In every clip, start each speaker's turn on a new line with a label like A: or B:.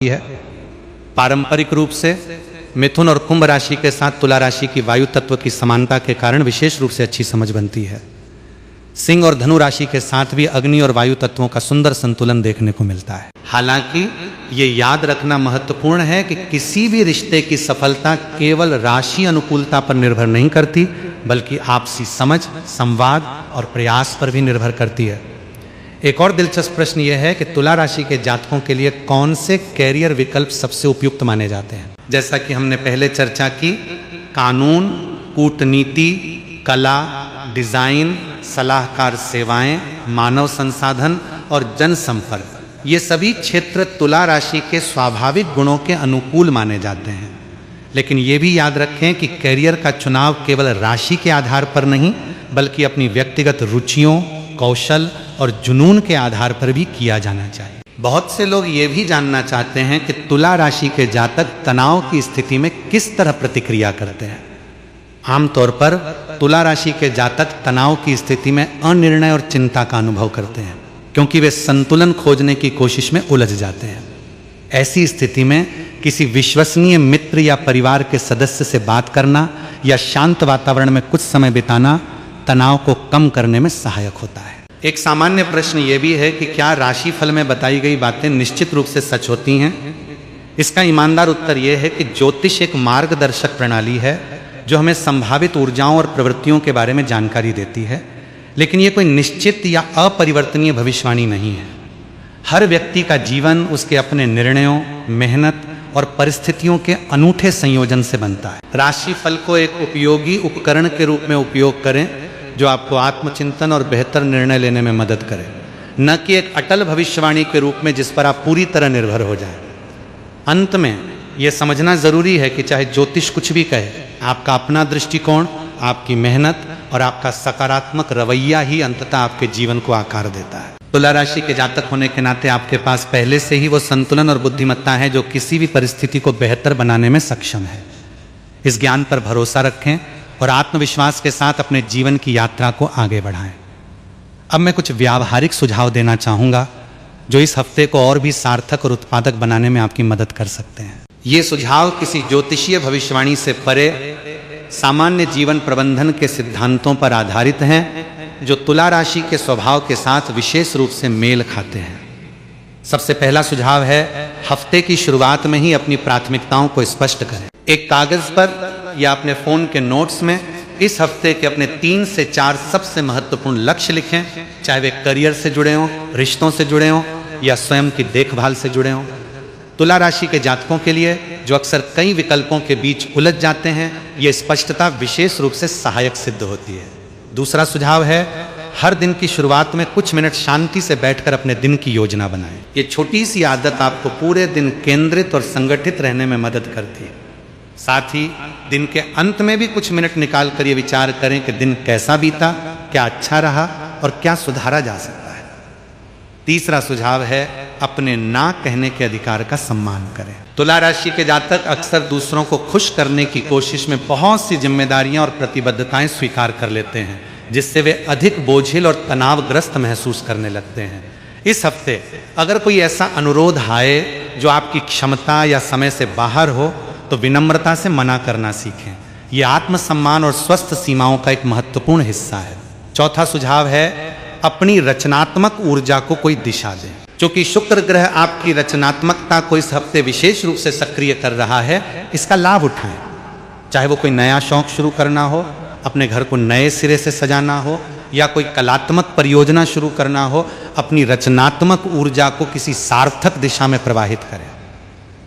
A: है। पारंपरिक रूप से मिथुन और कुंभ राशि के साथ तुला राशि की वायु तत्व की समानता के कारण विशेष रूप से अच्छी समझ बनती है। सिंह और धनु राशि के साथ भी अग्नि और वायु तत्वों का सुंदर संतुलन देखने को मिलता है। हालांकि ये याद रखना महत्वपूर्ण है कि किसी भी रिश्ते की सफलता केवल राशि अनुकूलता पर निर्भर नहीं करती, बल्कि आपसी समझ, संवाद और प्रयास पर भी निर्भर करती है। एक और दिलचस्प प्रश्न यह है कि तुला राशि के जातकों के लिए कौन से कैरियर विकल्प सबसे उपयुक्त माने जाते हैं। जैसा कि हमने पहले चर्चा की, कानून, कूटनीति, कला, डिजाइन, सलाहकार सेवाएं, मानव संसाधन और जनसंपर्क, ये सभी क्षेत्र तुला राशि के स्वाभाविक गुणों के अनुकूल माने जाते हैं। लेकिन ये भी याद रखें कि कैरियर का चुनाव केवल राशि के आधार पर नहीं, बल्कि अपनी व्यक्तिगत रुचियों, कौशल और जुनून के आधार पर भी किया जाना चाहिए। बहुत से लोग ये भी जानना चाहते हैं कि तुला राशि के जातक तनाव की स्थिति में किस तरह प्रतिक्रिया करते हैं। आमतौर पर तुला राशि के जातक तनाव की स्थिति में अनिर्णय और चिंता का अनुभव करते हैं, क्योंकि वे संतुलन खोजने की कोशिश में उलझ जाते हैं। ऐसी स्थिति में किसी विश्वसनीय मित्र या परिवार के सदस्य से बात करना या शांत वातावरण में कुछ समय बिताना तनाव को कम करने में सहायक होता है। एक सामान्य प्रश्न ये भी है कि क्या राशिफल में बताई गई बातें निश्चित रूप से सच होती हैं? इसका ईमानदार उत्तर यह है कि ज्योतिष एक मार्गदर्शक प्रणाली है जो हमें संभावित ऊर्जाओं और प्रवृत्तियों के बारे में जानकारी देती है, लेकिन ये कोई निश्चित या अपरिवर्तनीय भविष्यवाणी नहीं है। हर व्यक्ति का जीवन उसके अपने निर्णयों, मेहनत और परिस्थितियों के अनूठे संयोजन से बनता है। राशिफल को एक उपयोगी उपकरण के रूप में उपयोग करें जो आपको आत्मचिंतन और बेहतर निर्णय लेने में मदद करे, न कि एक अटल भविष्यवाणी के रूप में जिस पर आप पूरी तरह निर्भर हो जाएं। अंत में यह समझना जरूरी है कि चाहे ज्योतिष कुछ भी कहे, आपका अपना दृष्टिकोण, आपकी मेहनत और आपका सकारात्मक रवैया ही अंततः आपके जीवन को आकार देता है। तुला राशि के जातक होने के नाते आपके पास पहले से ही वो संतुलन और बुद्धिमत्ता है जो किसी भी परिस्थिति को बेहतर बनाने में सक्षम है। इस ज्ञान पर भरोसा रखें और आत्मविश्वास के साथ अपने जीवन की यात्रा को आगे बढ़ाएं। अब मैं कुछ व्यावहारिक सुझाव देना चाहूँगा जो इस हफ्ते को और भी सार्थक और उत्पादक बनाने में आपकी मदद कर सकते हैं। ये सुझाव किसी ज्योतिषीय भविष्यवाणी से परे सामान्य जीवन प्रबंधन के सिद्धांतों पर आधारित हैं जो तुला राशि के स्वभाव के साथ विशेष रूप से मेल खाते हैं। सबसे पहला सुझाव है, हफ्ते की शुरुआत में ही अपनी प्राथमिकताओं को स्पष्ट करें। एक कागज पर या अपने फोन के नोट्स में इस हफ्ते के अपने 3 से 4 सबसे महत्वपूर्ण लक्ष्य लिखें, चाहे वे करियर से जुड़े हों, रिश्तों से जुड़े हों या स्वयं की देखभाल से जुड़े हों। तुला राशि के जातकों के लिए जो अक्सर कई विकल्पों के बीच उलझ जाते हैं, ये स्पष्टता विशेष रूप से सहायक सिद्ध होती है। दूसरा सुझाव है, हर दिन की शुरुआत में कुछ मिनट शांति से बैठकर अपने दिन की योजना बनाएं। ये छोटी सी आदत आपको पूरे दिन केंद्रित और संगठित रहने में मदद करती है। साथ ही दिन के अंत में भी कुछ मिनट निकाल कर ये विचार करें कि दिन कैसा बीता, क्या अच्छा रहा और क्या सुधारा जा सकता है। तीसरा सुझाव है, अपने ना कहने के अधिकार का सम्मान करें। तुला राशि के जातक अक्सर दूसरों को खुश करने की कोशिश में बहुत सी जिम्मेदारियां और प्रतिबद्धताएं स्वीकार कर लेते हैं, जिससे वे अधिक बोझिल और तनावग्रस्त महसूस करने लगते हैं। इस हफ्ते अगर कोई ऐसा अनुरोध आए जो आपकी क्षमता या समय से बाहर हो, तो विनम्रता से मना करना सीखें। यह आत्मसम्मान और स्वस्थ सीमाओं का एक महत्वपूर्ण हिस्सा है। चौथा सुझाव है, अपनी रचनात्मक ऊर्जा को कोई दिशा दें। क्योंकि शुक्र ग्रह आपकी रचनात्मकता को इस हफ्ते विशेष रूप से सक्रिय कर रहा है, इसका लाभ उठाएं। चाहे वो कोई नया शौक शुरू करना हो, अपने घर को नए सिरे से सजाना हो या कोई कलात्मक परियोजना शुरू करना हो, अपनी रचनात्मक ऊर्जा को किसी सार्थक दिशा में प्रवाहित करें।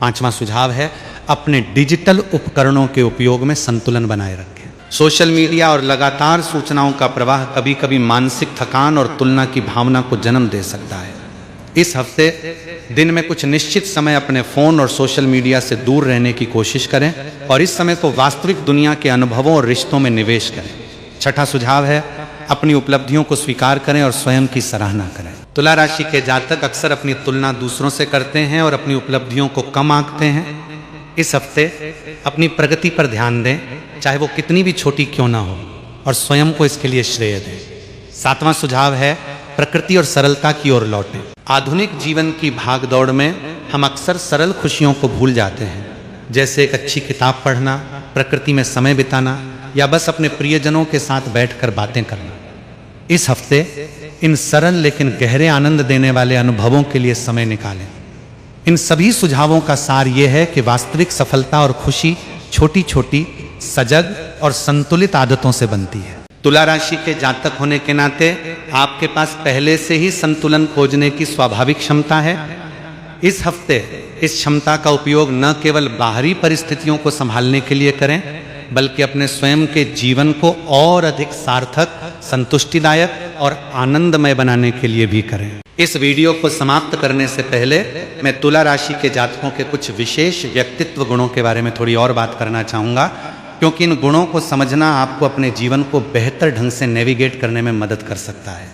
A: पांचवा सुझाव है, अपने डिजिटल उपकरणों के उपयोग में संतुलन बनाए रखें। सोशल मीडिया और लगातार सूचनाओं का प्रवाह कभी कभी मानसिक थकान और तुलना की भावना को जन्म दे सकता है। इस हफ्ते दिन में कुछ निश्चित समय अपने फोन और सोशल मीडिया से दूर रहने की कोशिश करें और इस समय को वास्तविक दुनिया के अनुभवों और रिश्तों में निवेश करें। छठा सुझाव है, अपनी उपलब्धियों को स्वीकार करें और स्वयं की सराहना करें। तुला राशि के जातक अक्सर अपनी तुलना दूसरों से करते हैं और अपनी उपलब्धियों को कम आंकते हैं। इस हफ्ते अपनी प्रगति पर ध्यान दें, चाहे वो कितनी भी छोटी क्यों ना हो, और स्वयं को इसके लिए श्रेय दें। सातवां सुझाव है, प्रकृति और सरलता की ओर लौटें। आधुनिक जीवन की भागदौड़ में हम अक्सर सरल खुशियों को भूल जाते हैं, जैसे एक अच्छी किताब पढ़ना, प्रकृति में समय बिताना या बस अपने प्रियजनों के साथ बैठकर बातें करना। इस हफ्ते इन सरल लेकिन गहरे आनंद देने वाले अनुभवों के लिए समय निकालें। इन सभी सुझावों का सार यह है कि वास्तविक सफलता और खुशी छोटी छोटी, सजग और संतुलित आदतों से बनती है। तुला राशि के जातक होने के नाते आपके पास पहले से ही संतुलन खोजने की स्वाभाविक क्षमता है। इस हफ्ते इस क्षमता का उपयोग न केवल बाहरी परिस्थितियों को संभालने के लिए करें, बल्कि अपने स्वयं के जीवन को और अधिक सार्थक, संतुष्टिदायक और आनंदमय बनाने के लिए भी करें। इस वीडियो को समाप्त करने से पहले मैं तुला राशि के जातकों के कुछ विशेष व्यक्तित्व गुणों के बारे में थोड़ी और बात करना चाहूँगा, क्योंकि इन गुणों को समझना आपको अपने जीवन को बेहतर ढंग से नेविगेट करने में मदद कर सकता है।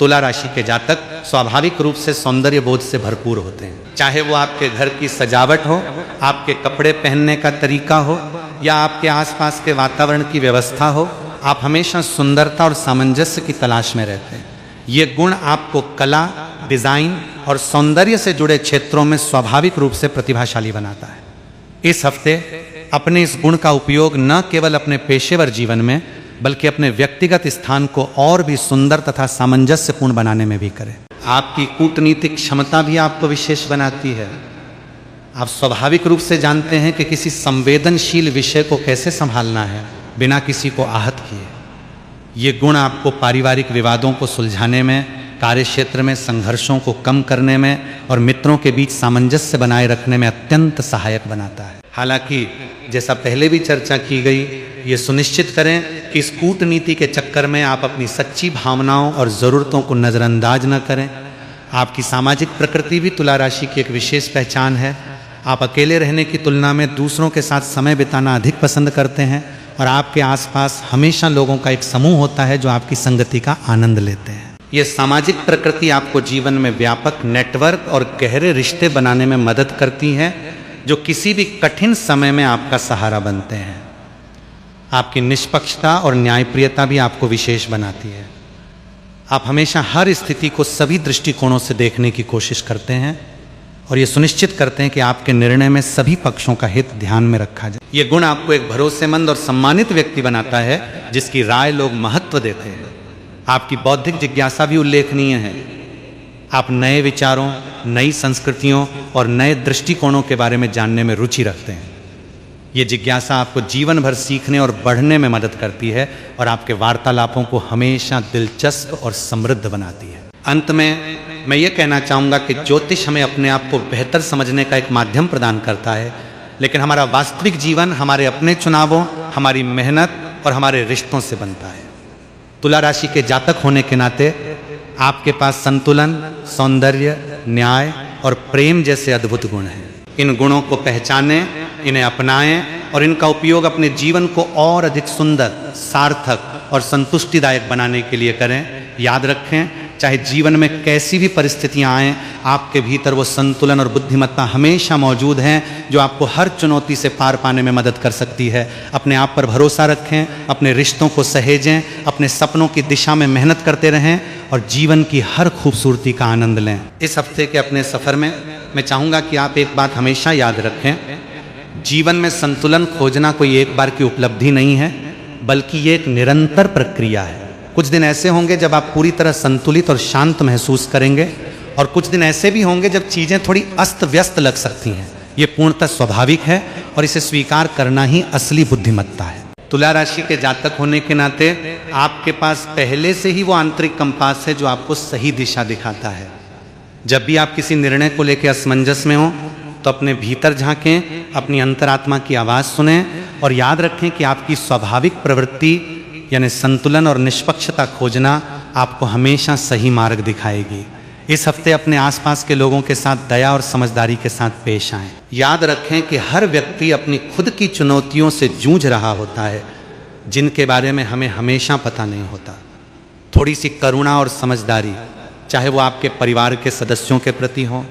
A: तुला राशि के जातक स्वाभाविक रूप से सौंदर्य बोध से भरपूर होते हैं। चाहे वो आपके घर की सजावट हो, आपके कपड़े पहनने का तरीका हो या आपके आसपास के वातावरण की व्यवस्था हो, आप हमेशा सुंदरता और सामंजस्य की तलाश में रहते हैं। ये गुण आपको कला, डिजाइन और सौंदर्य से जुड़े क्षेत्रों में स्वाभाविक रूप से प्रतिभाशाली बनाता है। इस हफ्ते अपने इस गुण का उपयोग न केवल अपने पेशेवर जीवन में, बल्कि अपने व्यक्तिगत स्थान को और भी सुंदर तथा सामंजस्यपूर्ण बनाने में भी करें। आपकी कूटनीतिक क्षमता भी आपको विशेष बनाती है। आप स्वाभाविक रूप से जानते हैं कि किसी संवेदनशील विषय को कैसे संभालना है बिना किसी को आहत किए। ये गुण आपको पारिवारिक विवादों को सुलझाने में, कार्यक्षेत्र में संघर्षों को कम करने में और मित्रों के बीच सामंजस्य बनाए रखने में अत्यंत सहायक बनाता है। हालांकि जैसा पहले भी चर्चा की गई, ये सुनिश्चित करें कि इस कूटनीति के चक्कर में आप अपनी सच्ची भावनाओं और ज़रूरतों को नज़रअंदाज न करें। आपकी सामाजिक प्रकृति भी तुला राशि की एक विशेष पहचान है। आप अकेले रहने की तुलना में दूसरों के साथ समय बिताना अधिक पसंद करते हैं और आपके आसपास हमेशा लोगों का एक समूह होता है जो आपकी संगति का आनंद लेते हैं। ये सामाजिक प्रकृति आपको जीवन में व्यापक नेटवर्क और गहरे रिश्ते बनाने में मदद करती है, जो किसी भी कठिन समय में आपका सहारा बनते हैं। आपकी निष्पक्षता और न्यायप्रियता भी आपको विशेष बनाती है। आप हमेशा हर स्थिति को सभी दृष्टिकोणों से देखने की कोशिश करते हैं और ये सुनिश्चित करते हैं कि आपके निर्णय में सभी पक्षों का हित ध्यान में रखा जाए। ये गुण आपको एक भरोसेमंद और सम्मानित व्यक्ति बनाता है, जिसकी राय लोग महत्व देते हैं। आपकी बौद्धिक जिज्ञासा भी उल्लेखनीय है। आप नए विचारों, नई संस्कृतियों और नए दृष्टिकोणों के बारे में जानने में रुचि रखते हैं। ये जिज्ञासा आपको जीवन भर सीखने और बढ़ने में मदद करती है और आपके वार्तालापों को हमेशा दिलचस्प और समृद्ध बनाती है। अंत में मैं ये कहना चाहूँगा कि ज्योतिष हमें अपने आप को बेहतर समझने का एक माध्यम प्रदान करता है, लेकिन हमारा वास्तविक जीवन हमारे अपने चुनावों, हमारी मेहनत और हमारे रिश्तों से बनता है। तुला राशि के जातक होने के नाते आपके पास संतुलन, सौंदर्य, न्याय और प्रेम जैसे अद्भुत गुण हैं। इन गुणों को पहचानें, इन्हें अपनाएं और इनका उपयोग अपने जीवन को और अधिक सुंदर, सार्थक और संतुष्टिदायक बनाने के लिए करें। याद रखें, चाहे जीवन में कैसी भी परिस्थितियां आएं, आपके भीतर वो संतुलन और बुद्धिमत्ता हमेशा मौजूद हैं जो आपको हर चुनौती से पार पाने में मदद कर सकती है। अपने आप पर भरोसा रखें, अपने रिश्तों को सहेजें, अपने सपनों की दिशा में मेहनत करते रहें और जीवन की हर खूबसूरती का आनंद लें। इस हफ्ते के अपने सफ़र में मैं चाहूँगा कि आप एक बात हमेशा याद रखें, जीवन में संतुलन खोजना कोई एक बार की उपलब्धि नहीं है, बल्कि ये एक निरंतर प्रक्रिया है। कुछ दिन ऐसे होंगे जब आप पूरी तरह संतुलित और शांत महसूस करेंगे और कुछ दिन ऐसे भी होंगे जब चीज़ें थोड़ी अस्त व्यस्त लग सकती हैं। ये पूर्णतः स्वाभाविक है और इसे स्वीकार करना ही असली बुद्धिमत्ता है। तुला राशि के जातक होने के नाते आपके पास पहले से ही वो आंतरिक कंपास है जो आपको सही दिशा दिखाता है। जब भी आप किसी निर्णय को लेकर असमंजस में हो तो अपने भीतर झांकें, अपनी अंतरात्मा की आवाज़ सुनें और याद रखें कि आपकी स्वाभाविक प्रवृत्ति यानी संतुलन और निष्पक्षता खोजना आपको हमेशा सही मार्ग दिखाएगी। इस हफ्ते अपने आसपास के लोगों के साथ दया और समझदारी के साथ पेश आएं। याद रखें कि हर व्यक्ति अपनी खुद की चुनौतियों से जूझ रहा होता है, जिनके बारे में हमें हमेशा पता नहीं होता। थोड़ी सी करुणा और समझदारी, चाहे वो आपके परिवार के सदस्यों के प्रति हो,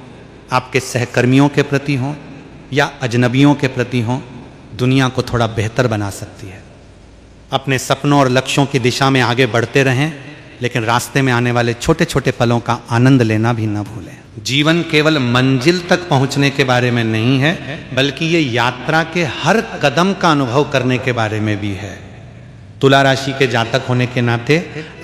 A: आपके सहकर्मियों के प्रति हो या अजनबियों के प्रति हो, दुनिया को थोड़ा बेहतर बना सकती है। अपने सपनों और लक्ष्यों की दिशा में आगे बढ़ते रहें, लेकिन रास्ते में आने वाले छोटे छोटे पलों का आनंद लेना भी न भूलें। जीवन केवल मंजिल तक पहुंचने के बारे में नहीं है, बल्कि ये यात्रा के हर कदम का अनुभव करने के बारे में भी है। तुला राशि के जातक होने के नाते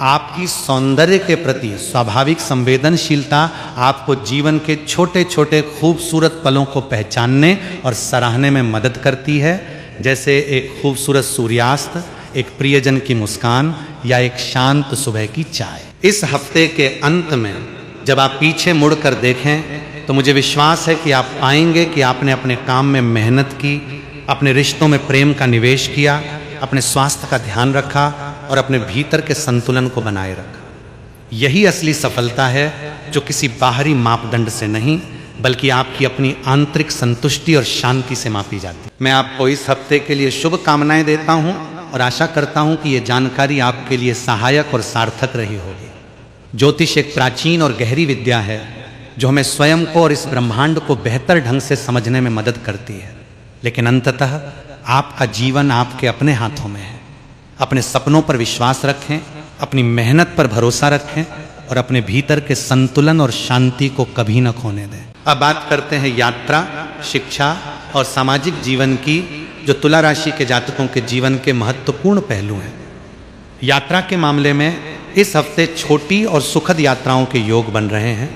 A: आपकी सौंदर्य के प्रति स्वाभाविक संवेदनशीलता आपको जीवन के छोटे छोटे खूबसूरत पलों को पहचानने और सराहने में मदद करती है, जैसे एक खूबसूरत सूर्यास्त, एक प्रियजन की मुस्कान या एक शांत सुबह की चाय। इस हफ्ते के अंत में जब आप पीछे मुड़कर देखें तो मुझे विश्वास है कि आप पाएंगे कि आपने अपने काम में मेहनत की, अपने रिश्तों में प्रेम का निवेश किया, अपने स्वास्थ्य का ध्यान रखा और अपने भीतर के संतुलन को बनाए रखा। यही असली सफलता है जो किसी बाहरी मापदंड से नहीं, बल्कि आपकी अपनी आंतरिक संतुष्टि और शांति से मापी जाती है। मैं आपको इस हफ्ते के लिए शुभकामनाएं देता हूं और आशा करता हूं कि यह जानकारी आपके लिए सहायक और सार्थक रही होगी। ज्योतिष एक प्राचीन और गहरी विद्या है जो हमें स्वयं को और इस ब्रह्मांड को बेहतर ढंग से समझने में मदद करती है, लेकिन अंततः आपका जीवन आपके अपने हाथों में है। अपने सपनों पर विश्वास रखें, अपनी मेहनत पर भरोसा रखें और अपने भीतर के संतुलन और शांति को कभी न खोने दें। अब बात करते हैं यात्रा, शिक्षा और सामाजिक जीवन की, जो तुला राशि के जातकों के जीवन के महत्वपूर्ण पहलू हैं। यात्रा के मामले में इस हफ्ते छोटी और सुखद यात्राओं के योग बन रहे हैं।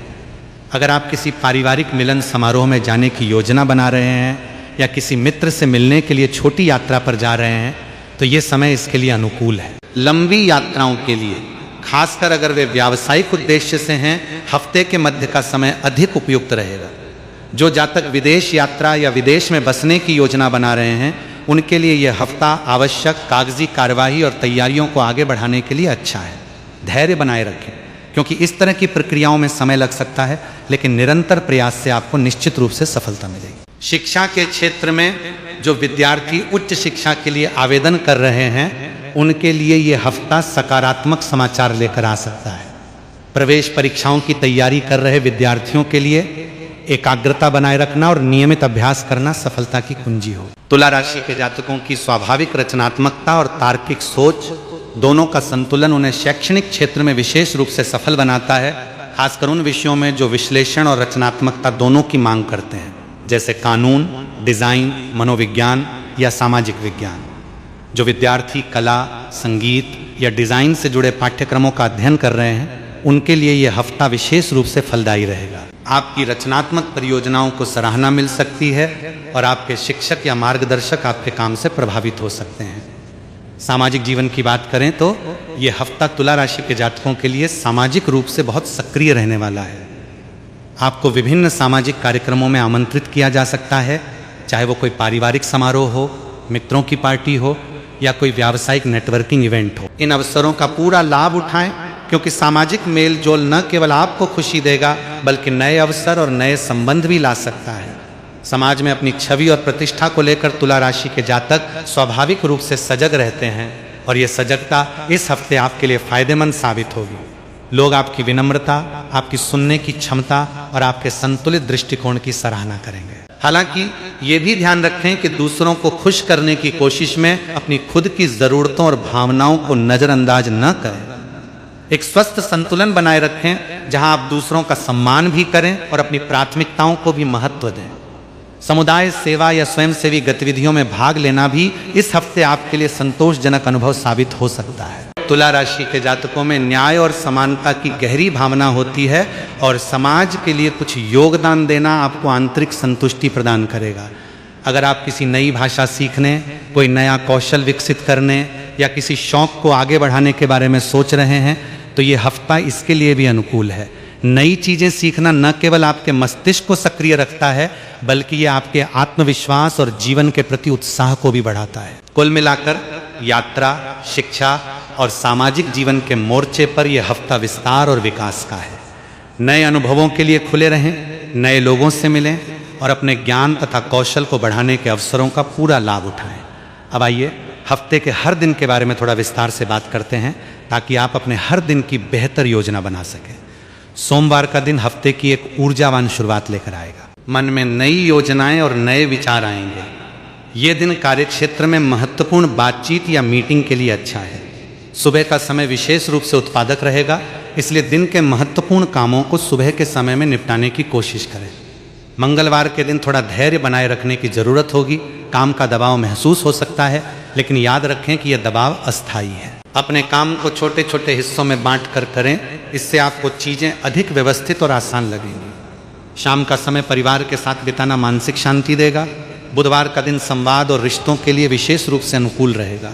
A: अगर आप किसी पारिवारिक मिलन समारोह में जाने की योजना बना रहे हैं या किसी मित्र से मिलने के लिए छोटी यात्रा पर जा रहे हैं तो ये समय इसके लिए अनुकूल है। लंबी यात्राओं के लिए, खासकर अगर वे व्यावसायिक उद्देश्य से हैं, हफ्ते के मध्य का समय अधिक उपयुक्त रहेगा। जो जातक विदेश यात्रा या विदेश में बसने की योजना बना रहे हैं उनके लिए यह हफ्ता आवश्यक कागजी कार्यवाही और तैयारियों को आगे बढ़ाने के लिए अच्छा है। धैर्य बनाए रखें, क्योंकि इस तरह की प्रक्रियाओं में समय लग सकता है, लेकिन निरंतर प्रयास से आपको निश्चित रूप से सफलता मिलेगी। शिक्षा के क्षेत्र में जो विद्यार्थी उच्च शिक्षा के लिए आवेदन कर रहे हैं उनके लिए ये हफ्ता सकारात्मक समाचार लेकर आ सकता है। प्रवेश परीक्षाओं की तैयारी कर रहे विद्यार्थियों के लिए एकाग्रता बनाए रखना और नियमित अभ्यास करना सफलता की कुंजी हो। तुला राशि के जातकों की स्वाभाविक रचनात्मकता और तार्किक सोच दोनों का संतुलन उन्हें शैक्षणिक क्षेत्र में विशेष रूप से सफल बनाता है, खासकर उन विषयों में जो विश्लेषण और रचनात्मकता दोनों की मांग करते हैं, जैसे कानून, डिजाइन, मनोविज्ञान या सामाजिक विज्ञान। जो विद्यार्थी कला, संगीत या डिजाइन से जुड़े पाठ्यक्रमों का अध्ययन कर रहे हैं उनके लिए यह हफ्ता विशेष रूप से फलदायी रहेगा। आपकी रचनात्मक परियोजनाओं को सराहना मिल सकती है और आपके शिक्षक या मार्गदर्शक आपके काम से प्रभावित हो सकते हैं। सामाजिक जीवन की बात करें तो यह हफ्ता तुला राशि के जातकों के लिए सामाजिक रूप से बहुत सक्रिय रहने वाला है। आपको विभिन्न सामाजिक कार्यक्रमों में आमंत्रित किया जा सकता है, चाहे वो कोई पारिवारिक समारोह हो, मित्रों की पार्टी हो या कोई व्यावसायिक नेटवर्किंग इवेंट हो। इन अवसरों का पूरा लाभ उठाएं, क्योंकि सामाजिक मेल जोल न केवल आपको खुशी देगा बल्कि नए अवसर और नए संबंध भी ला सकता है। समाज में अपनी छवि और प्रतिष्ठा को लेकर तुला राशि के जातक स्वाभाविक रूप से सजग रहते हैं और ये सजगता इस हफ्ते आपके लिए फायदेमंद साबित होगी। लोग आपकी विनम्रता, आपकी सुनने की क्षमता और आपके संतुलित दृष्टिकोण की सराहना करेंगे। हालांकि ये भी ध्यान रखें कि दूसरों को खुश करने की कोशिश में अपनी खुद की जरूरतों और भावनाओं को नजरअंदाज न करें। एक स्वस्थ संतुलन बनाए रखें जहां आप दूसरों का सम्मान भी करें और अपनी प्राथमिकताओं को भी महत्व दें। समुदाय सेवा या स्वयंसेवी गतिविधियों में भाग लेना भी इस हफ्ते आपके लिए संतोषजनक अनुभव साबित हो सकता है। तुला राशि के जातकों में न्याय और समानता की गहरी भावना होती है और समाज के लिए कुछ योगदान देना आपको आंतरिक संतुष्टि प्रदान करेगा। अगर आप किसी नई भाषा सीखने, कोई नया कौशल विकसित करने या किसी शौक को आगे बढ़ाने के बारे में सोच रहे हैं तो ये हफ्ता इसके लिए भी अनुकूल है। नई चीजें सीखना न केवल आपके मस्तिष्क को सक्रिय रखता है बल्कि ये आपके आत्मविश्वास और जीवन के प्रति उत्साह को भी बढ़ाता है। कुल मिलाकर यात्रा, शिक्षा और सामाजिक जीवन के मोर्चे पर यह हफ्ता विस्तार और विकास का है। नए अनुभवों के लिए खुले रहें, नए लोगों से मिलें और अपने ज्ञान तथा कौशल को बढ़ाने के अवसरों का पूरा लाभ उठाएं। अब आइए हफ्ते के हर दिन के बारे में थोड़ा विस्तार से बात करते हैं ताकि आप अपने हर दिन की बेहतर योजना बना सकें। सोमवार का दिन हफ्ते की एक ऊर्जावान शुरुआत लेकर आएगा। मन में नई योजनाएं और नए विचार आएंगे। ये दिन कार्यक्षेत्र में महत्वपूर्ण बातचीत या मीटिंग के लिए अच्छा है। सुबह का समय विशेष रूप से उत्पादक रहेगा, इसलिए दिन के महत्वपूर्ण कामों को सुबह के समय में निपटाने की कोशिश करें। मंगलवार के दिन थोड़ा धैर्य बनाए रखने की ज़रूरत होगी। काम का दबाव महसूस हो सकता है, लेकिन याद रखें कि यह दबाव अस्थायी है। अपने काम को छोटे छोटे हिस्सों में बांट कर करें, इससे आपको चीज़ें अधिक व्यवस्थित और आसान लगेंगी। शाम का समय परिवार के साथ बिताना मानसिक शांति देगा। बुधवार का दिन संवाद और रिश्तों के लिए विशेष रूप से अनुकूल रहेगा।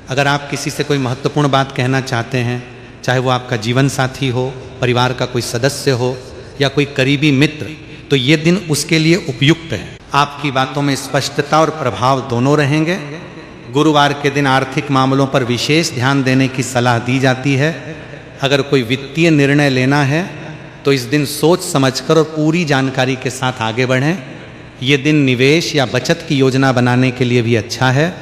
A: अगर आप किसी से कोई महत्वपूर्ण बात कहना चाहते हैं, चाहे वो आपका जीवन साथी हो, परिवार का कोई सदस्य हो या कोई करीबी मित्र, तो ये दिन उसके लिए उपयुक्त है। आपकी बातों में स्पष्टता और प्रभाव दोनों रहेंगे। गुरुवार के दिन आर्थिक मामलों पर विशेष ध्यान देने की सलाह दी जाती है। अगर कोई वित्तीय निर्णय लेना है तो इस दिन सोच समझकर और पूरी जानकारी के साथ आगे बढ़ें। ये दिन निवेश या बचत की योजना बनाने के लिए भी अच्छा है।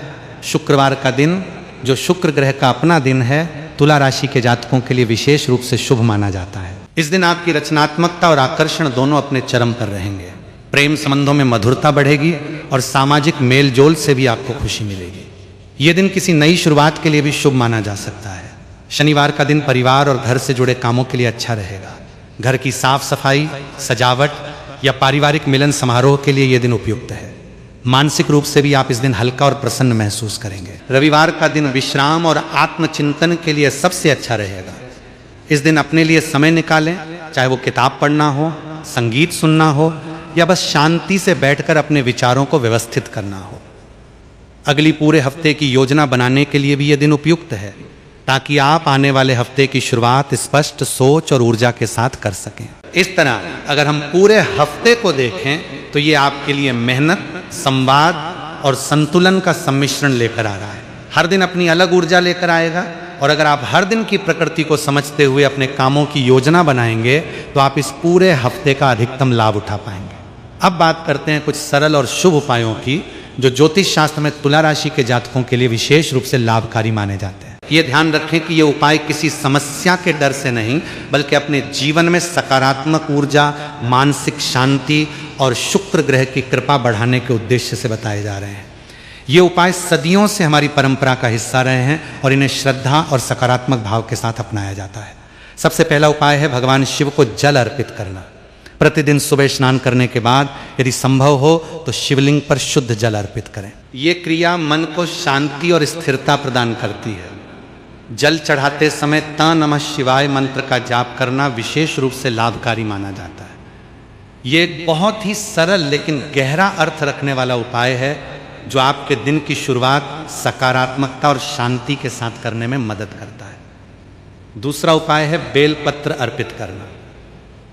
A: शुक्रवार का दिन, जो शुक्र ग्रह का अपना दिन है, तुला राशि के जातकों के लिए विशेष रूप से शुभ माना जाता है। इस दिन आपकी रचनात्मकता और आकर्षण दोनों अपने चरम पर रहेंगे। प्रेम संबंधों में मधुरता बढ़ेगी और सामाजिक मेल जोल से भी आपको खुशी मिलेगी। ये दिन किसी नई शुरुआत के लिए भी शुभ माना जा सकता है। शनिवार का दिन परिवार और घर से जुड़े कामों के लिए अच्छा रहेगा। घर की साफ सफाई, सजावट या पारिवारिक मिलन समारोह के लिए यह दिन उपयुक्त है। मानसिक रूप से भी आप इस दिन हल्का और प्रसन्न महसूस करेंगे। रविवार का दिन विश्राम और आत्मचिंतन के लिए सबसे अच्छा रहेगा। इस दिन अपने लिए समय निकालें, चाहे वो किताब पढ़ना हो, संगीत सुनना हो या बस शांति से बैठकर अपने विचारों को व्यवस्थित करना हो। अगली पूरे हफ्ते की योजना बनाने के लिए भी यह दिन उपयुक्त है, ताकि आप आने वाले हफ्ते की शुरुआत स्पष्ट सोच और ऊर्जा के साथ कर सकें। इस तरह अगर हम पूरे हफ्ते को देखें तो ये आपके लिए मेहनत, संवाद और संतुलन का सम्मिश्रण लेकर आ रहा है। हर दिन अपनी अलग ऊर्जा लेकर आएगा, और अगर आप हर दिन की प्रकृति को समझते हुए अपने कामों की योजना बनाएंगे तो आप इस पूरे हफ्ते का अधिकतम लाभ उठा पाएंगे। अब बात करते हैं कुछ सरल और शुभ उपायों की, जो ज्योतिष शास्त्र में तुला राशि के जातकों के लिए विशेष रूप से लाभकारी माने जाते हैं। ये ध्यान रखें कि ये उपाय किसी समस्या के डर से नहीं, बल्कि अपने जीवन में सकारात्मक ऊर्जा, मानसिक शांति और शुक्र ग्रह की कृपा बढ़ाने के उद्देश्य से बताए जा रहे हैं। ये उपाय सदियों से हमारी परंपरा का हिस्सा रहे हैं और इन्हें श्रद्धा और सकारात्मक भाव के साथ अपनाया जाता है। सबसे पहला उपाय है भगवान शिव को जल अर्पित करना। प्रतिदिन सुबह स्नान करने के बाद यदि संभव हो तो शिवलिंग पर शुद्ध जल अर्पित करें। ये क्रिया मन को शांति और स्थिरता प्रदान करती है। जल चढ़ाते समय ता नमः शिवाय मंत्र का जाप करना विशेष रूप से लाभकारी माना जाता है। ये एक बहुत ही सरल लेकिन गहरा अर्थ रखने वाला उपाय है, जो आपके दिन की शुरुआत सकारात्मकता और शांति के साथ करने में मदद करता है। दूसरा उपाय है बेलपत्र अर्पित करना।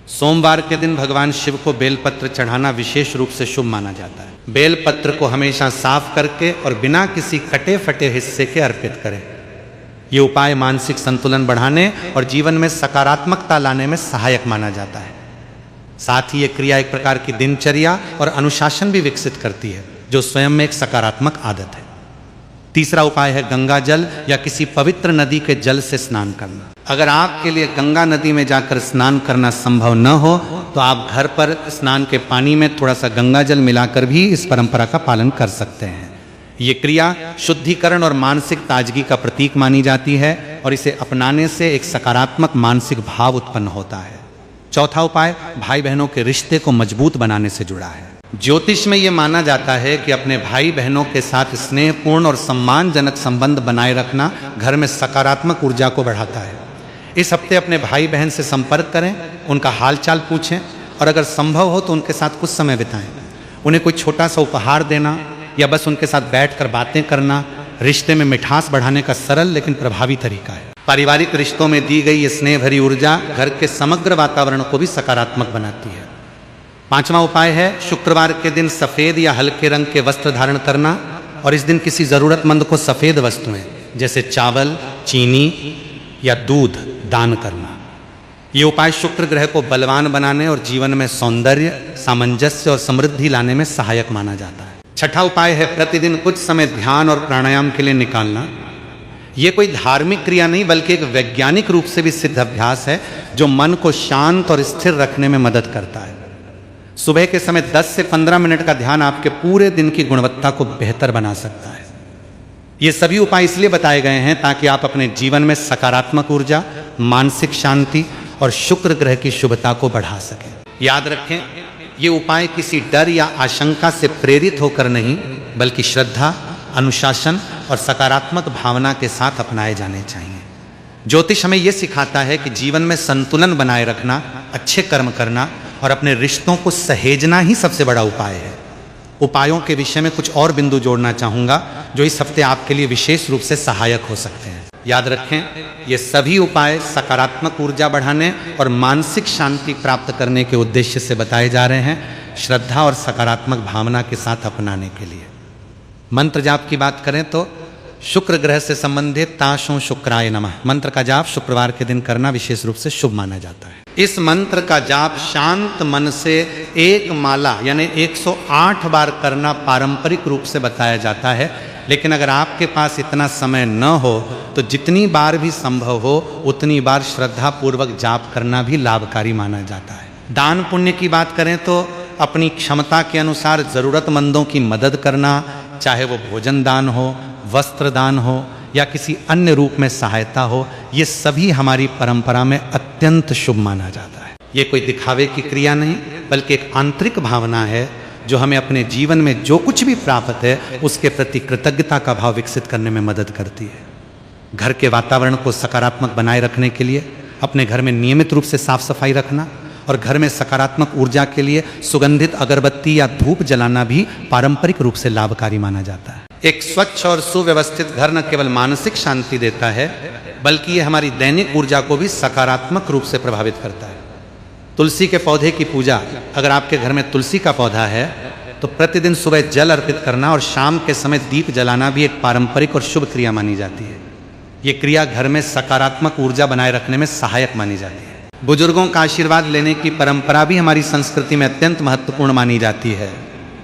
A: सोमवार के दिन भगवान शिव को बेलपत्र चढ़ाना विशेष रूप से शुभ माना जाता है। बेलपत्र को हमेशा साफ करके और बिना किसी कटे फटे हिस्से के अर्पित करें। ये उपाय मानसिक संतुलन बढ़ाने और जीवन में सकारात्मकता लाने में सहायक माना जाता है। साथ ही ये क्रिया एक प्रकार की दिनचर्या और अनुशासन भी विकसित करती है, जो स्वयं में एक सकारात्मक आदत है। तीसरा उपाय है गंगा जल या किसी पवित्र नदी के जल से स्नान करना। अगर आपके लिए गंगा नदी में जाकर स्नान करना संभव न हो तो आप घर पर स्नान के पानी में थोड़ा सा गंगा जल मिलाकर भी इस परंपरा का पालन कर सकते हैं। ये क्रिया शुद्धिकरण और मानसिक ताजगी का प्रतीक मानी जाती है और इसे अपनाने से एक सकारात्मक मानसिक भाव उत्पन्न होता है। चौथा उपाय भाई बहनों के रिश्ते को मजबूत बनाने से जुड़ा है। ज्योतिष में ये माना जाता है कि अपने भाई बहनों के साथ स्नेहपूर्ण और सम्मानजनक संबंध बनाए रखना घर में सकारात्मक ऊर्जा को बढ़ाता है। इस हफ्ते अपने भाई बहन से संपर्क करें, उनका हालचाल पूछें और अगर संभव हो तो उनके साथ कुछ समय बिताएं। उन्हें कोई छोटा सा उपहार देना या बस उनके साथ बैठकर बातें करना रिश्ते में मिठास बढ़ाने का सरल लेकिन प्रभावी तरीका है। पारिवारिक रिश्तों में दी गई ये स्नेह भरी ऊर्जा घर के समग्र वातावरण को भी सकारात्मक बनाती है। पांचवा उपाय है शुक्रवार के दिन सफ़ेद या हल्के रंग के वस्त्र धारण करना और इस दिन किसी ज़रूरतमंद को सफ़ेद वस्तुएं जैसे चावल, चीनी या दूध दान करना। ये उपाय शुक्र ग्रह को बलवान बनाने और जीवन में सौंदर्य, सामंजस्य और समृद्धि लाने में सहायक माना जाता है। छठा उपाय है प्रतिदिन कुछ समय ध्यान और प्राणायाम के लिए निकालना। ये कोई धार्मिक क्रिया नहीं बल्कि एक वैज्ञानिक रूप से भी सिद्ध अभ्यास है जो मन को शांत और स्थिर रखने में मदद करता है। सुबह के समय 10 से 15 मिनट का ध्यान आपके पूरे दिन की गुणवत्ता को बेहतर बना सकता है। ये सभी उपाय इसलिए बताए गए हैं ताकि आप अपने जीवन में सकारात्मक ऊर्जा, मानसिक शांति और शुक्र ग्रह की शुभता को बढ़ा सकें। याद रखें, ये उपाय किसी डर या आशंका से प्रेरित होकर नहीं, बल्कि श्रद्धा, अनुशासन और सकारात्मक भावना के साथ अपनाए जाने चाहिए। ज्योतिष हमें यह सिखाता है कि जीवन में संतुलन बनाए रखना, अच्छे कर्म करना और अपने रिश्तों को सहेजना ही सबसे बड़ा उपाय है। उपायों के विषय में कुछ और बिंदु जोड़ना चाहूँगा जो इस हफ्ते आपके लिए विशेष रूप से सहायक हो सकते हैं। याद रखें, ये सभी उपाय सकारात्मक ऊर्जा बढ़ाने और मानसिक शांति प्राप्त करने के उद्देश्य से बताए जा रहे हैं, श्रद्धा और सकारात्मक भावना के साथ अपनाने के लिए। मंत्र जाप की बात करें तो शुक्र ग्रह से संबंधित ताशों शुक्राय नमः मंत्र का जाप शुक्रवार के दिन करना विशेष रूप से शुभ माना जाता है। इस मंत्र का जाप शांत मन से एक माला यानी 108 बार करना पारंपरिक रूप से बताया जाता है, लेकिन अगर आपके पास इतना समय न हो तो जितनी बार भी संभव हो उतनी बार श्रद्धा पूर्वक जाप करना भी लाभकारी माना जाता है। दान पुण्य की बात करें तो अपनी क्षमता के अनुसार ज़रूरतमंदों की मदद करना, चाहे वो भोजन दान हो, वस्त्र दान हो या किसी अन्य रूप में सहायता हो, ये सभी हमारी परंपरा में अत्यंत शुभ माना जाता है। ये कोई दिखावे की क्रिया नहीं, बल्कि एक आंतरिक भावना है जो हमें अपने जीवन में जो कुछ भी प्राप्त है उसके प्रति कृतज्ञता का भाव विकसित करने में मदद करती है। घर के वातावरण को सकारात्मक बनाए रखने के लिए अपने घर में नियमित रूप से साफ सफाई रखना और घर में सकारात्मक ऊर्जा के लिए सुगंधित अगरबत्ती या धूप जलाना भी पारंपरिक रूप से लाभकारी माना जाता है। एक स्वच्छ और सुव्यवस्थित घर न केवल मानसिक शांति देता है, बल्कि ये हमारी दैनिक ऊर्जा को भी सकारात्मक रूप से प्रभावित करता है। तुलसी के पौधे की पूजा, अगर आपके घर में तुलसी का पौधा है तो प्रतिदिन सुबह जल अर्पित करना और शाम के समय दीप जलाना भी एक पारंपरिक और शुभ क्रिया मानी जाती है। ये क्रिया घर में सकारात्मक ऊर्जा बनाए रखने में सहायक मानी जाती है। बुजुर्गों का आशीर्वाद लेने की परंपरा भी हमारी संस्कृति में अत्यंत महत्वपूर्ण मानी जाती है।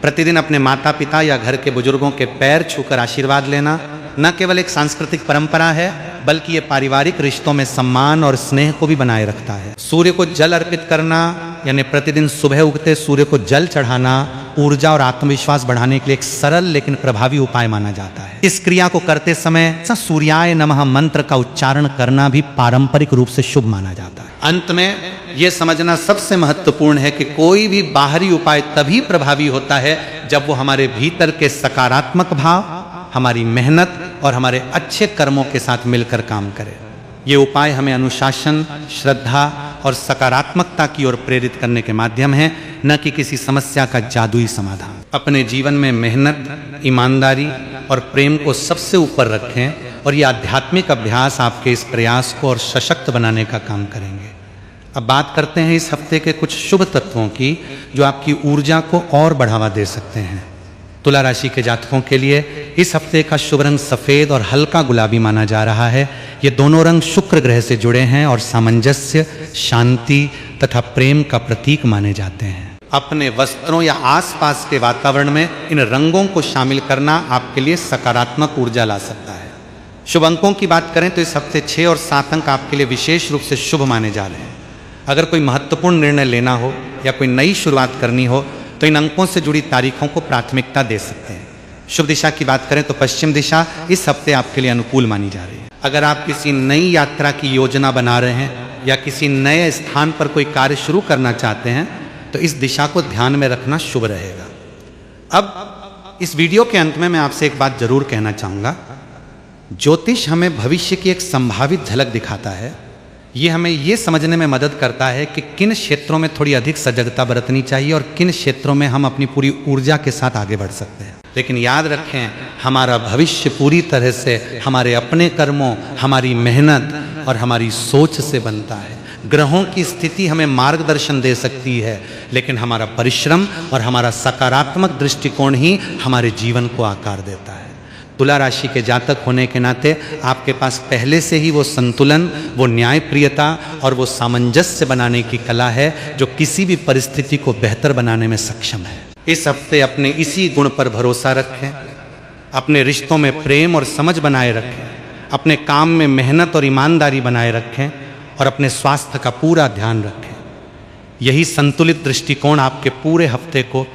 A: प्रतिदिन अपने माता पिता या घर के बुजुर्गों के पैर छूकर आशीर्वाद लेना न केवल एक सांस्कृतिक परंपरा है, बल्कि ये पारिवारिक रिश्तों में सम्मान और स्नेह को भी बनाए रखता है। सूर्य को जल अर्पित करना यानी प्रतिदिन सुबह उगते सूर्य को जल चढ़ाना ऊर्जा और आत्मविश्वास बढ़ाने के लिए एक सरल लेकिन प्रभावी उपाय माना जाता है। इस क्रिया को करते समय सूर्याय नमः मंत्र का उच्चारण करना भी पारंपरिक रूप से शुभ माना जाता है। अंत में यह समझना सबसे महत्वपूर्ण है कि कोई भी बाहरी उपाय तभी प्रभावी होता है जब वो हमारे भीतर के सकारात्मक भाव, हमारी मेहनत और हमारे अच्छे कर्मों के साथ मिलकर काम करे। ये उपाय हमें अनुशासन, श्रद्धा और सकारात्मकता की ओर प्रेरित करने के माध्यम हैं, न कि किसी समस्या का जादुई समाधान। अपने जीवन में मेहनत, ईमानदारी और प्रेम को सबसे ऊपर रखें और ये आध्यात्मिक अभ्यास आपके इस प्रयास को और सशक्त बनाने का काम करेंगे। अब बात करते हैं इस हफ्ते के कुछ शुभ तत्वों की जो आपकी ऊर्जा को और बढ़ावा दे सकते हैं। तुला राशि के जातकों के लिए इस हफ्ते का शुभ रंग सफ़ेद और हल्का गुलाबी माना जा रहा है। ये दोनों रंग शुक्र ग्रह से जुड़े हैं और सामंजस्य, शांति तथा प्रेम का प्रतीक माने जाते हैं। अपने वस्त्रों या आसपास के वातावरण में इन रंगों को शामिल करना आपके लिए सकारात्मक ऊर्जा ला सकता है। शुभ अंकों की बात करें तो इस हफ्ते 6 और 7 अंक आपके लिए विशेष रूप से शुभ माने जा रहे हैं। अगर कोई महत्वपूर्ण निर्णय लेना हो या कोई नई शुरुआत करनी हो तो इन अंकों से जुड़ी तारीखों को प्राथमिकता दे सकते हैं। शुभ दिशा की बात करें तो पश्चिम दिशा इस हफ्ते आपके लिए अनुकूल मानी जा रही है। अगर आप किसी नई यात्रा की योजना बना रहे हैं या किसी नए स्थान पर कोई कार्य शुरू करना चाहते हैं तो इस दिशा को ध्यान में रखना शुभ रहेगा। अब इस वीडियो के अंत में मैं आपसे एक बात जरूर कहना चाहूँगा। ज्योतिष हमें भविष्य की एक संभावित झलक दिखाता है। ये हमें ये समझने में मदद करता है कि किन क्षेत्रों में थोड़ी अधिक सजगता बरतनी चाहिए और किन क्षेत्रों में हम अपनी पूरी ऊर्जा के साथ आगे बढ़ सकते हैं। लेकिन याद रखें, हमारा भविष्य पूरी तरह से हमारे अपने कर्मों, हमारी मेहनत और हमारी सोच से बनता है। ग्रहों की स्थिति हमें मार्गदर्शन दे सकती है, लेकिन हमारा परिश्रम और हमारा सकारात्मक दृष्टिकोण ही हमारे जीवन को आकार देता है। तुला राशि के जातक होने के नाते आपके पास पहले से ही वो संतुलन, वो न्यायप्रियता और वो सामंजस्य बनाने की कला है जो किसी भी परिस्थिति को बेहतर बनाने में सक्षम है। इस हफ्ते अपने इसी गुण पर भरोसा रखें, अपने रिश्तों में प्रेम और समझ बनाए रखें, अपने काम में मेहनत और ईमानदारी बनाए रखें और अपने स्वास्थ्य का पूरा ध्यान रखें। यही संतुलित दृष्टिकोण आपके पूरे हफ्ते को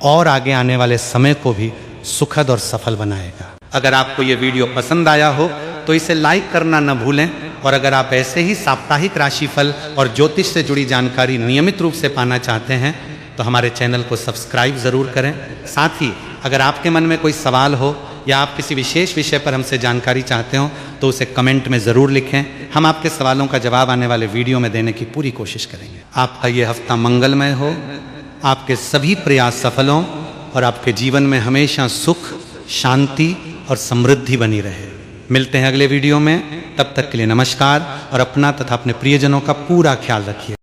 A: और आगे आने वाले समय को भी सुखद और सफल बनाएगा। अगर आपको ये वीडियो पसंद आया हो तो इसे लाइक करना न भूलें, और अगर आप ऐसे ही साप्ताहिक राशिफल और ज्योतिष से जुड़ी जानकारी नियमित रूप से पाना चाहते हैं तो हमारे चैनल को सब्सक्राइब ज़रूर करें। साथ ही अगर आपके मन में कोई सवाल हो या आप किसी विशेष विषय पर हमसे जानकारी चाहते हो तो उसे कमेंट में ज़रूर लिखें। हम आपके सवालों का जवाब आने वाले वीडियो में देने की पूरी कोशिश करेंगे। आपका ये हफ्ता मंगलमय हो, आपके सभी प्रयास सफल हों और आपके जीवन में हमेशा सुख, शांति और समृद्धि बनी रहे। मिलते हैं अगले वीडियो में, तब तक के लिए नमस्कार और अपना तथा अपने प्रियजनों का पूरा ख्याल रखिए।